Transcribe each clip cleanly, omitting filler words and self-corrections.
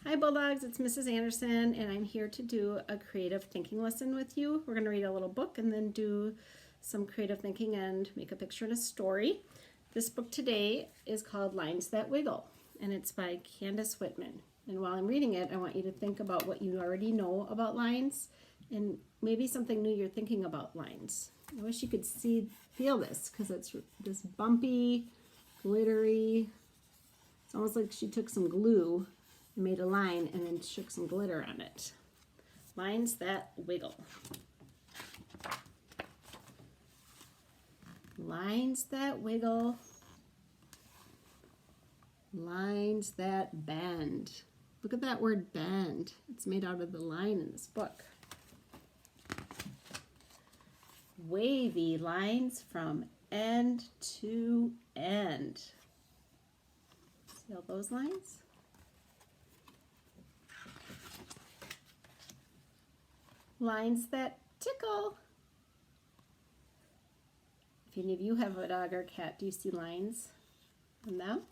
Hi Bulldogs, it's Mrs. Anderson and I'm here to do a creative thinking lesson with you. We're going to read a little book and then do some creative thinking and make a picture and a story. This book today is called Lines That Wiggle and it's by Candace Whitman. And while I'm reading it, I want you to think about what you already know about lines and maybe something new you're thinking about lines. I wish you could feel this because it's this bumpy, glittery. It's almost like she took some glue and made a line and then shook some glitter on it. Lines that wiggle. Lines that wiggle. Lines that bend. Look at that word bend. It's made out of the line in this book. Wavy lines from end to end. See all those lines? Lines that tickle. If any of you have a dog or cat, do you see lines on them?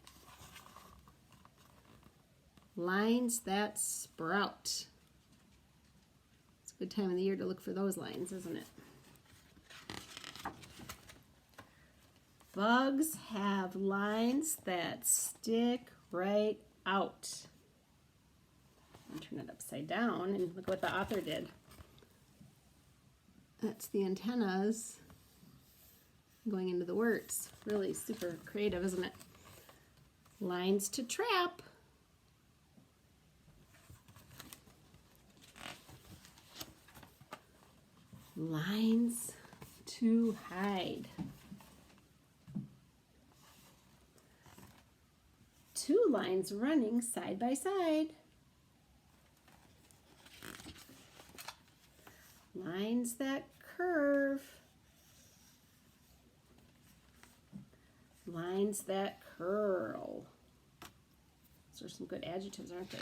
Lines that sprout. It's a good time of the year to look for those lines, isn't it? Bugs have lines that stick right out. I'll turn it upside down and look what the author did. That's the antennas going into the words. Really super creative, isn't it? Lines to trap. Lines to hide. Two lines running side by side. Lines that curve. Lines that curl. Those are some good adjectives, aren't they?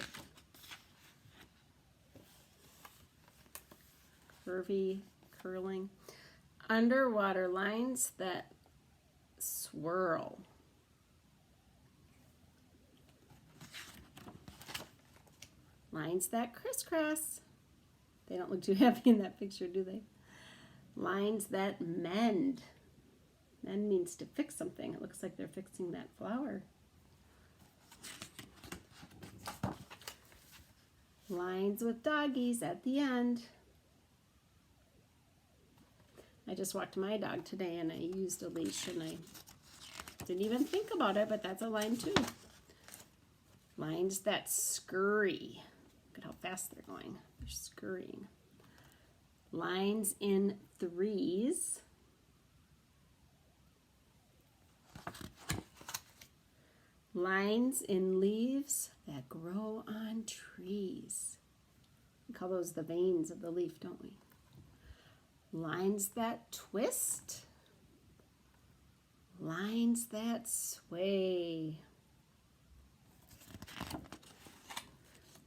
Curvy, curling. Underwater lines that swirl. Lines that crisscross. They don't look too happy in that picture, do they? Lines that mend. Mend means to fix something. It looks like they're fixing that flower. Lines with doggies at the end. I just walked my dog today and I used a leash and I didn't even think about it, but that's a line too. Lines that scurry. Look at how fast they're going. They're scurrying. Lines in threes. Lines in leaves that grow on trees. We call those the veins of the leaf, don't we? Lines that twist. Lines that sway.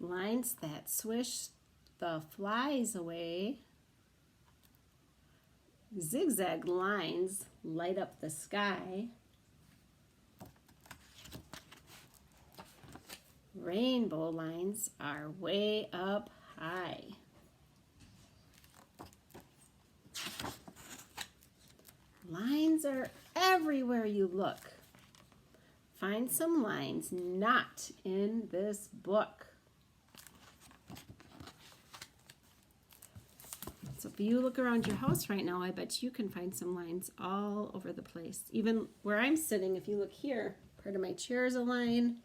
Lines that swish the flies away. Zigzag lines light up the sky. Rainbow lines are way up high. Lines are everywhere you look. Find some lines not in this book. So if you look around your house right now, I bet you can find some lines all over the place. Even where I'm sitting, if you look here, part of my chair is a line.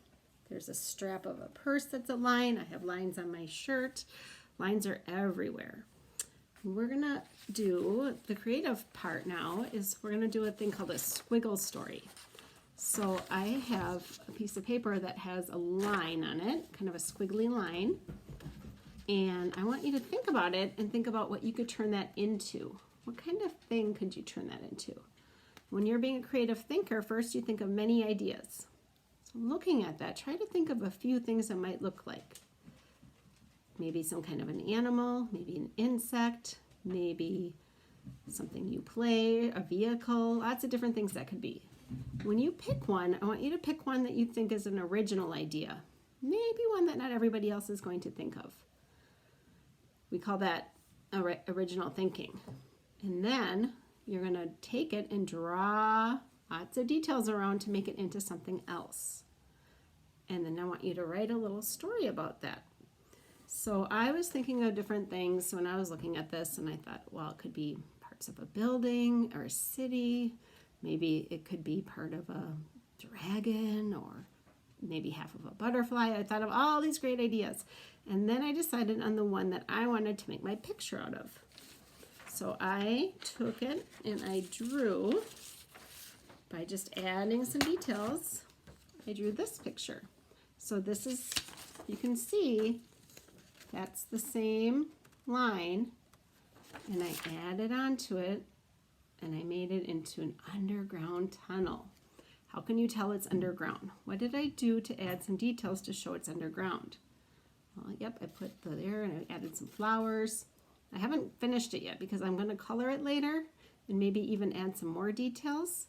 There's a strap of a purse that's a line. I have lines on my shirt. Lines are everywhere. We're gonna do the creative part now is we're gonna do a thing called a squiggle story. So I have a piece of paper that has a line on it, kind of a squiggly line. And I want you to think about it and think about what you could turn that into. What kind of thing could you turn that into? When you're being a creative thinker, first you think of many ideas. So looking at that, try to think of a few things that might look like. Maybe some kind of an animal, maybe an insect, maybe something you play, a vehicle, lots of different things that could be. When you pick one, I want you to pick one that you think is an original idea. maybe one that not everybody else is going to think of. We call that original thinking. And then you're going to take it and draw lots of details around to make it into something else. And then I want you to write a little story about that. So I was thinking of different things when I was looking at this, and I thought, well, it could be parts of a building or a city. Maybe it could be part of a dragon or maybe half of a butterfly. I thought of all these great ideas. And then I decided on the one that I wanted to make my picture out of. So I took it and I drew, by just adding some details, I drew this picture. So this is, you can see, that's the same line, and I added onto it, and I made it into an underground tunnel. How can you tell it's underground? What did I do to add some details to show it's underground? Well, yep, I put there and I added some flowers. I haven't finished it yet because I'm going to color it later and maybe even add some more details.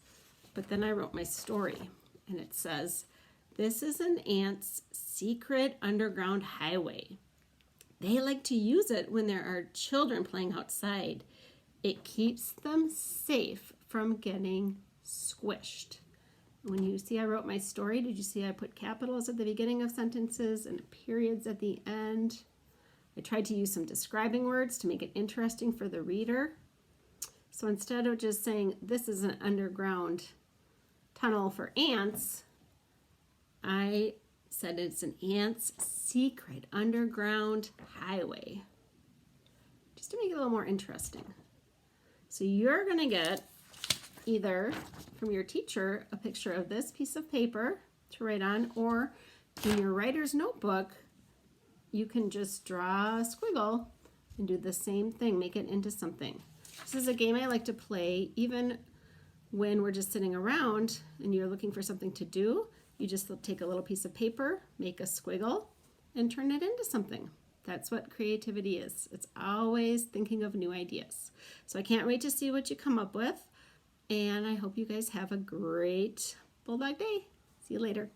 But then I wrote my story, and it says, "This is an ant's secret underground highway. They like to use it when there are children playing outside. It keeps them safe from getting squished." When you see I wrote my story, did you see I put capitals at the beginning of sentences and periods at the end? I tried to use some describing words to make it interesting for the reader. So instead of just saying, "This is an underground tunnel for ants," I said it's an ant's secret underground highway, just to make it a little more interesting. So you're going to get either from your teacher a picture of this piece of paper to write on, or in your writer's notebook, you can just draw a squiggle and do the same thing, make it into something. This is a game I like to play even when we're just sitting around and you're looking for something to do. You just take a little piece of paper, make a squiggle, and turn it into something. That's what creativity is. It's always thinking of new ideas. So I can't wait to see what you come up with. And I hope you guys have a great Bulldog Day. See you later.